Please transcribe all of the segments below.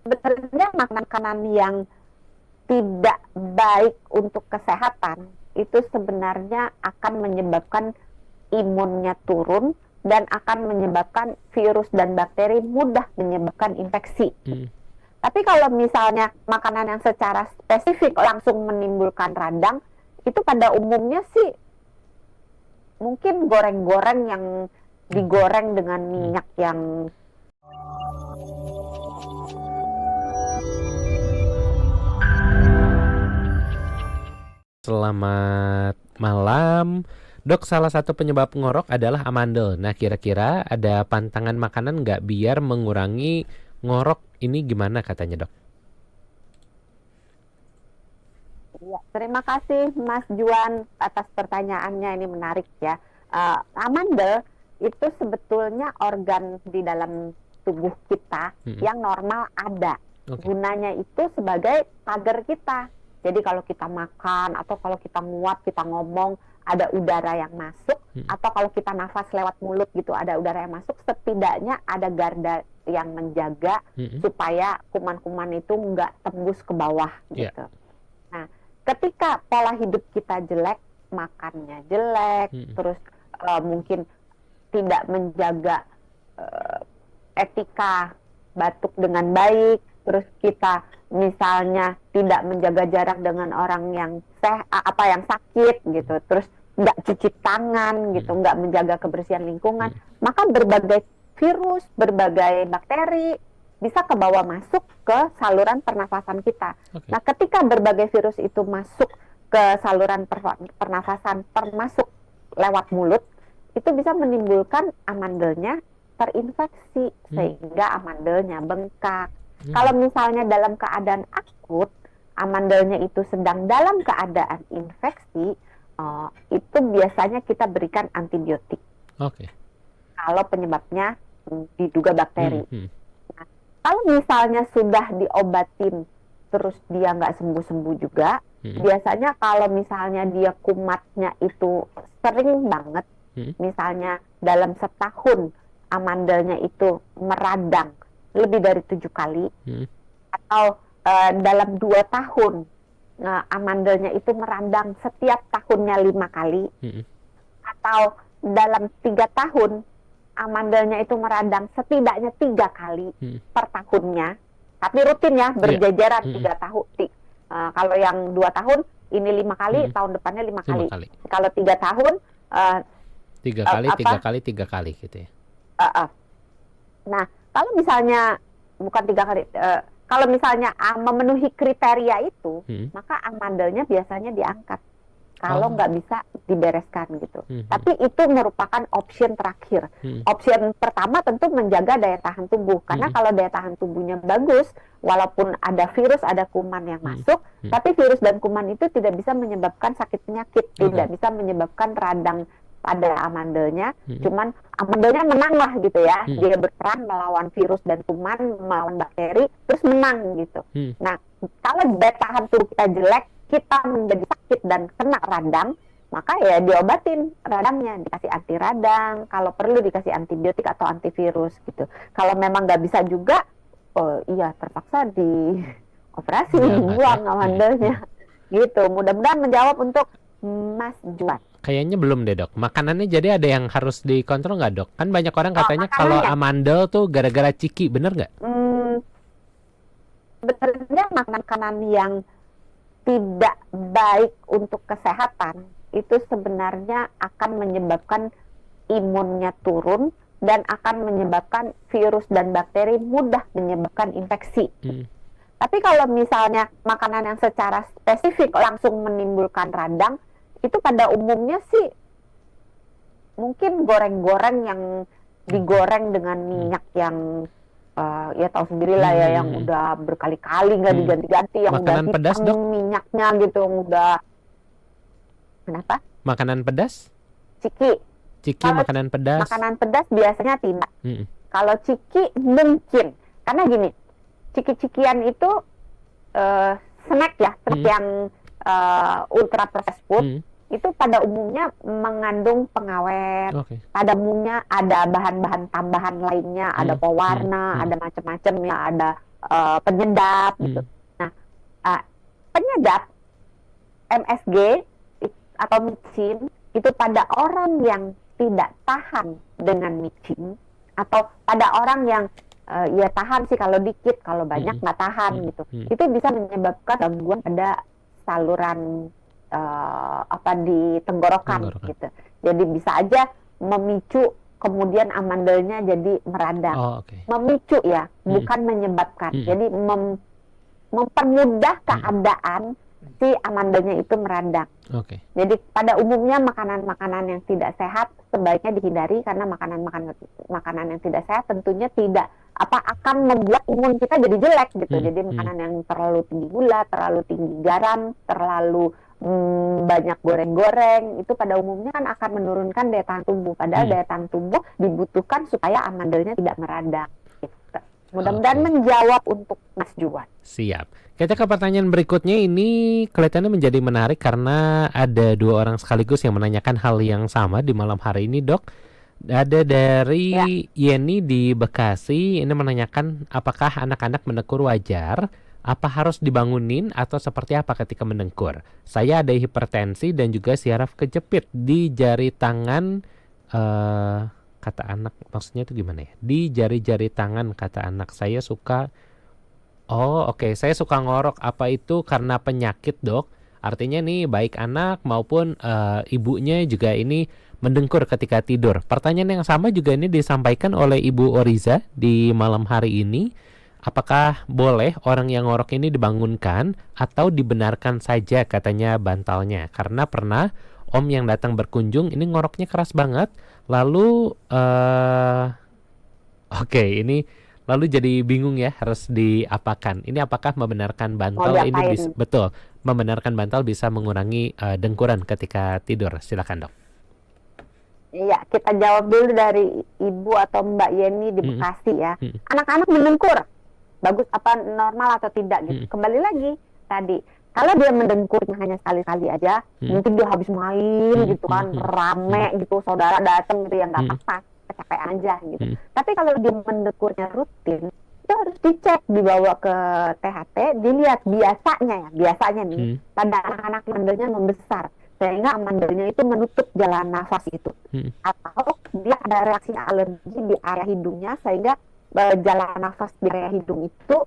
Sebenarnya makanan yang tidak baik untuk kesehatan itu sebenarnya akan menyebabkan imunnya turun dan akan menyebabkan virus dan bakteri mudah menyebabkan infeksi. Hmm. Tapi kalau misalnya makanan yang secara spesifik langsung menimbulkan radang, itu pada umumnya sih mungkin goreng-goreng yang digoreng dengan minyak yang Selamat malam. Dok, salah satu penyebab ngorok adalah amandel. Nah, kira-kira ada pantangan makanan nggak biar mengurangi ngorok ini gimana katanya, Dok? ya, terima kasih Mas Juan atas pertanyaannya, ini menarik ya. Amandel itu sebetulnya organ di dalam tubuh kita Mm-mm. yang normal ada. Oke. Gunanya itu sebagai pagar kita. Jadi kalau kita makan atau kalau kita nguap, kita ngomong, ada udara yang masuk, Mm-mm. atau kalau kita nafas lewat mulut gitu, ada udara yang masuk, setidaknya ada garda yang menjaga Mm-mm. supaya kuman-kuman itu nggak tembus ke bawah Ya. gitu. Nah, ketika pola hidup kita jelek, makannya jelek, Mm-mm. terus mungkin tidak menjaga eh, etika batuk dengan baik, terus kita misalnya tidak menjaga jarak dengan orang yang yang sakit gitu, terus nggak cuci tangan gitu, Mm-mm. nggak menjaga kebersihan lingkungan, Mm-mm. maka berbagai virus, berbagai bakteri bisa ke bawah masuk ke saluran pernafasan kita. Oke. Nah, ketika berbagai virus itu masuk ke saluran pernafasan, termasuk lewat mulut, itu bisa menimbulkan amandelnya terinfeksi sehingga amandelnya bengkak. Kalau misalnya dalam keadaan akut, amandelnya itu sedang dalam keadaan infeksi, itu biasanya kita berikan antibiotik. Oke. Kalau penyebabnya diduga bakteri. Mm-mm. Nah, kalau misalnya sudah diobatin terus dia nggak sembuh-sembuh juga, Mm-mm. biasanya kalau misalnya dia kumatnya itu sering banget, Mm-mm. misalnya dalam setahun amandelnya itu meradang lebih dari 7 kali, Mm-mm. atau dalam 2 tahun amandelnya itu meradang setiap tahunnya 5 kali, Mm-mm. atau dalam 3 tahun amandelnya itu meradang setidaknya 3 kali Mm-mm. per tahunnya, tapi rutin ya, berjajaran Mm-mm. 3 tahun. Kalau yang 2 tahun ini 5 kali, tahun depannya 5 kali. 5 kali. Kalau 3 tahun, 3 kali, apa? 3 kali, 3 kali gitu ya. Nah, kalau misalnya bukan 3 kali, kalau misalnya memenuhi kriteria itu, Mm-mm. maka amandelnya biasanya diangkat. Kalau Oh. nggak bisa dibereskan gitu. Mm-mm. Tapi itu merupakan option terakhir. Mm-mm. Option pertama tentu menjaga daya tahan tubuh. Karena kalau daya tahan tubuhnya bagus, walaupun ada virus, ada kuman yang masuk, tapi virus dan kuman itu tidak bisa menyebabkan sakit penyakit, tidak bisa menyebabkan radang pada amandelnya. Cuman amandelnya menang lah gitu ya. Dia berperan melawan virus dan kuman, melawan bakteri, terus menang gitu. Nah, kalau daya tahan tubuh kita jelek, kita menjadi sakit dan kena radang, maka ya diobatin radangnya, dikasih anti radang, kalau perlu dikasih antibiotik atau antivirus gitu. Kalau memang nggak bisa juga, iya terpaksa di operasi, dibuang amandelnya gitu. Mudah-mudahan menjawab untuk Mas Juan. Kayaknya belum deh, Dok. Makanannya jadi ada yang harus dikontrol nggak, Dok? Kan banyak orang katanya kalau amandel tuh gara-gara ciki, bener nggak? Sebenarnya makanan yang tidak baik untuk kesehatan itu sebenarnya akan menyebabkan imunnya turun dan akan menyebabkan virus dan bakteri mudah menyebabkan infeksi. Tapi kalau misalnya makanan yang secara spesifik langsung menimbulkan radang, itu pada umumnya sih mungkin goreng-goreng yang digoreng dengan minyak yang ya tahu sendirilah ya, yang udah berkali-kali nggak diganti-ganti, yang Makanan udah pedas, hitam Dok? minyaknya gitu, yang udah kenapa? Makanan pedas? Ciki. Ciki makanan pedas? Makanan pedas biasanya tidak. Mm-mm. Kalau ciki mungkin, karena gini, ciki-cikian itu snack ya, seperti yang ultra processed food, itu pada umumnya mengandung pengawet. Pada umumnya ada bahan-bahan tambahan lainnya, ada pewarna, ada macam-macam ya, ada penyedap gitu. Nah, uh, penyedap MSG atau micin itu pada orang yang tidak tahan dengan micin, atau pada orang yang ya tahan sih kalau dikit, kalau banyak nggak tahan gitu. Itu bisa menyebabkan gangguan pada saluran di tenggorokan gitu. Jadi bisa aja memicu kemudian amandelnya jadi meradak. Memicu ya, bukan menyebabkan. Jadi mempermudah keadaan si amandelnya itu meradak. Jadi pada umumnya makanan-makanan yang tidak sehat sebaiknya dihindari, karena makanan yang tidak sehat tentunya tidak akan membuat imun kita jadi jelek gitu. Jadi makanan yang terlalu tinggi gula, terlalu tinggi garam, terlalu banyak goreng-goreng, itu pada umumnya kan akan menurunkan daya tahan tubuh. Padahal daya tahan tubuh dibutuhkan supaya amandelnya tidak meradak gitu. Mudah-mudahan menjawab untuk Mas Juwan. Siap. Kita ke pertanyaan berikutnya, ini kelihatannya menjadi menarik karena ada dua orang sekaligus yang menanyakan hal yang sama di malam hari ini, Dok. Ada dari Yeni di Bekasi, ini menanyakan apakah anak-anak mendengkur wajar? Apa harus dibangunin atau seperti apa ketika mendengkur? Saya ada hipertensi dan juga syaraf kejepit di jari tangan, kata anak, maksudnya itu gimana ya? Di jari-jari tangan, kata anak. Saya suka saya suka ngorok. Apa itu karena penyakit, Dok? Artinya nih baik anak maupun ibunya juga ini mendengkur ketika tidur. Pertanyaan yang sama juga ini disampaikan oleh Ibu Oriza di malam hari ini. Apakah boleh orang yang ngorok ini dibangunkan atau dibenarkan saja katanya bantalnya? Karena pernah om yang datang berkunjung ini ngoroknya keras banget. Lalu ini lalu jadi bingung ya harus diapakan. Ini apakah membenarkan bantal ini membenarkan bantal bisa mengurangi dengkuran ketika tidur? Silakan, Dok. Iya, kita jawab dulu dari Ibu atau Mbak Yeni di Bekasi ya. Anak-anak mendengkur, bagus apa normal atau tidak gitu. Kembali lagi tadi, kalau dia mendengkurnya hanya sekali-kali aja, mungkin dia habis main gitu kan, rame gitu, saudara datang gitu, yang nggak apa-apa, kecapean aja gitu. Tapi kalau dia mendengkurnya rutin, itu harus dicek, dibawa ke THT, dilihat biasanya nih, pada anak-anak amandelnya membesar, sehingga amandelnya itu menutup jalan nafas itu, atau dia ada reaksi alergi di area hidungnya sehingga jalan nafas di area hidung itu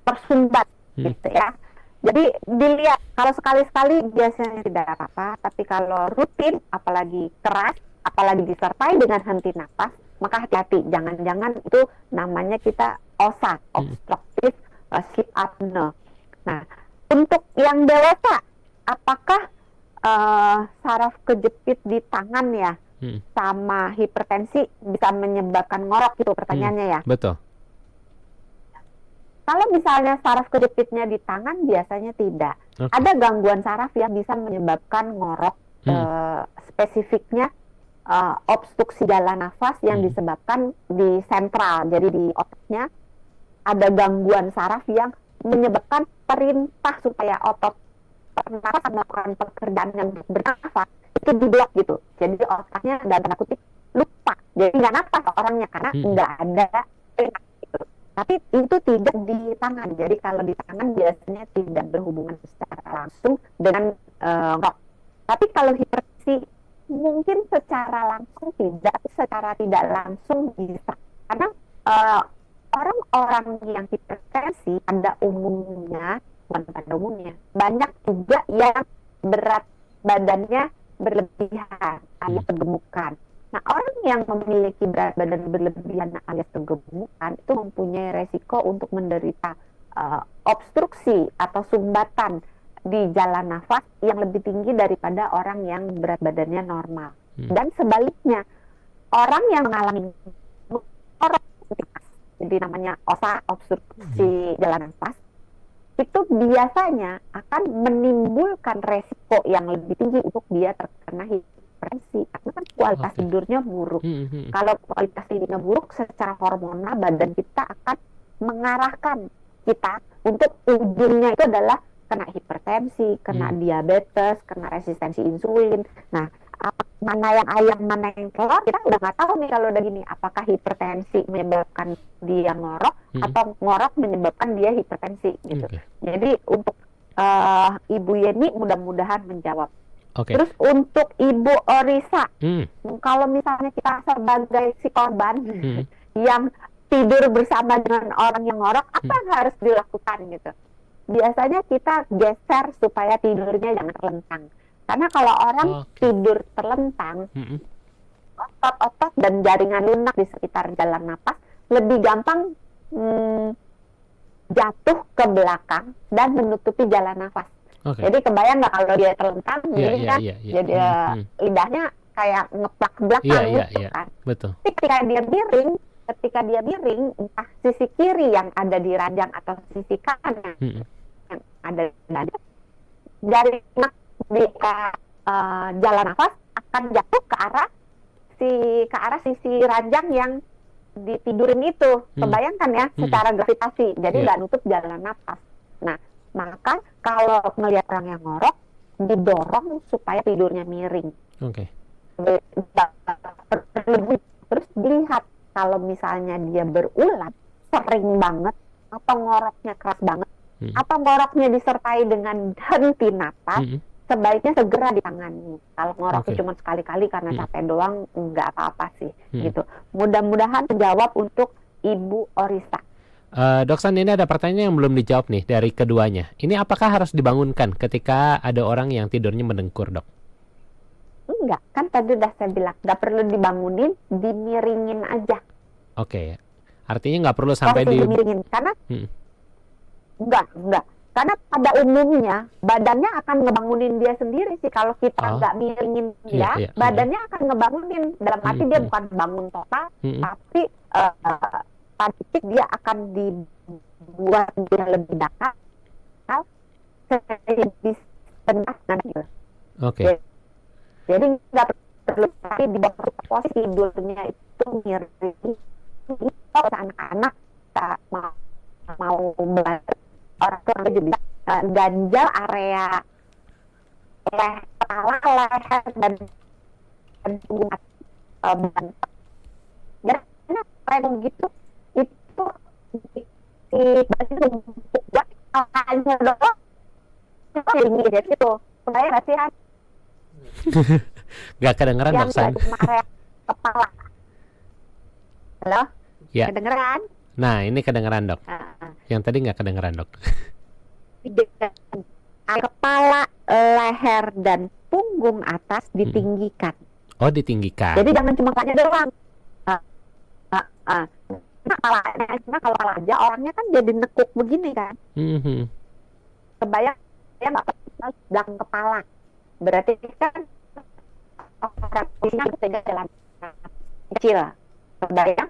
tersumbat gitu ya. Jadi dilihat, kalau sekali-sekali biasanya tidak apa-apa, tapi kalau rutin, apalagi keras, apalagi disertai dengan henti nafas, maka hati-hati, jangan-jangan itu namanya kita OSA, obstructive sleep apnea. Nah, untuk yang dewasa, apakah saraf kejepit di tangan ya sama hipertensi bisa menyebabkan ngorok gitu pertanyaannya ya? Betul. Kalau misalnya saraf kejepitnya di tangan biasanya tidak. Ada gangguan saraf yang bisa menyebabkan ngorok, spesifiknya obstruksi jalan nafas yang disebabkan di sentral, jadi di otaknya ada gangguan saraf yang menyebabkan perintah supaya otot bernafas melakukan pekerjaan yang bernafas itu diblok gitu. Jadi otaknya dalam tanda kutip lupa, jadi nggak nafas orangnya karena nggak ada gitu. Tapi itu tidak di tangan. Jadi kalau di tangan biasanya tidak berhubungan secara langsung dengan ngorok. Tapi kalau hipertensi mungkin secara langsung tidak, secara tidak langsung bisa. Karena orang-orang yang hipertensi pada umumnya, banyak juga yang berat badannya berlebihan alias kegemukan. Nah, orang yang memiliki berat badan berlebihan alias kegemukan itu mempunyai resiko untuk menderita obstruksi atau sumbatan di jalan nafas yang lebih tinggi daripada orang yang berat badannya normal. Dan sebaliknya, orang yang mengalami jadi namanya OSA, obstruksi jalan nafas, itu biasanya akan menimbulkan resiko yang lebih tinggi untuk dia terkena hipertensi karena kan kualitas tidurnya buruk. Kalau kualitas tidurnya buruk, secara hormonal badan kita akan mengarahkan kita untuk ujungnya itu adalah kena hipertensi, kena diabetes, kena resistensi insulin. Nah, mana yang ayam, mana yang telur, kita udah nggak tahu nih kalau udah gini. Apakah hipertensi menyebabkan dia ngorok atau ngorok menyebabkan dia hipertensi gitu. Jadi untuk Ibu Yeni mudah-mudahan menjawab. Terus untuk Ibu Orisa, kalau misalnya kita sebagai si korban yang tidur bersama dengan orang yang ngorok, apa yang harus dilakukan gitu? Biasanya kita geser supaya tidurnya jangan terlentang. Karena kalau orang tidur terlentang, otot-otot dan jaringan lunak di sekitar jalan napas lebih gampang jatuh ke belakang dan menutupi jalan nafas. Jadi kebayang nggak kalau dia terlentang, jadi lidahnya kayak ngeplak ke belakang gitu kan. Betul. Tapi ketika dia miring, entah sisi kiri yang ada di ranjang atau sisi kanan yang ada di dada, jaringan di jalan nafas akan jatuh ke arah sisi ranjang yang ditidurin itu. Kebayangkan ya, secara gravitasi. Jadi nggak nutup jalan nafas. Nah, maka kalau ngelihat orang yang ngorok, didorong supaya tidurnya miring. Terus dilihat kalau misalnya dia berulang sering banget, atau ngoroknya keras banget, atau ngoroknya disertai dengan henti napas, sebaiknya segera ditangani. Kalau ngoroknya cuma sekali-kali karena capek doang, nggak apa-apa sih. Gitu. Mudah-mudahan menjawab untuk Ibu Orisa. Dok San, ini ada pertanyaan yang belum dijawab nih dari keduanya. Ini apakah harus dibangunkan ketika ada orang yang tidurnya mendengkur, Dok? Enggak, kan tadi udah saya bilang, nggak perlu dibangunin, dimiringin aja. Artinya nggak perlu sampai dimiringin, karena enggak. Karena pada umumnya badannya akan ngebangunin dia sendiri sih. Kalau kita nggak miringin dia, badannya akan ngebangunin. Dalam arti dia bukan bangun total, tapi pada titik dia akan dibuat dia lebih dangkal, lebih tenang gitu. Jadi nggak perlu tapi di bawah posisi tidurnya itu miring. Kalau anak-anak tak mau belajar, orang tua juga bisa ganjal area kepala, leher dan punggung dan kayak gitu itu si badan buat hanya doang ini dari situ supaya nasihat nggak kedengeran, Dok San. Cuma area kepala. Halo? Ya. Kedengeran? Nah, ini kedengeran, Dok. Yang tadi nggak kedengeran, Dok. Kepala, leher, dan punggung atas ditinggikan. Ditinggikan. Jadi jangan cuma kepalanya doang. Nah, kalau kepala aja orangnya kan jadi nekuk begini kan. Kebayang ya nggak belakang kepala. Berarti kan orang bisa jalan kecil. Kebayang?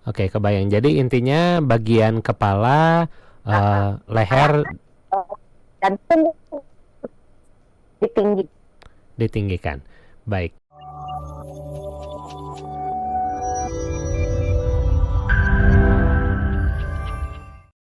Kebayang. Jadi intinya bagian kepala, leher dan punggung ditinggikan. Baik.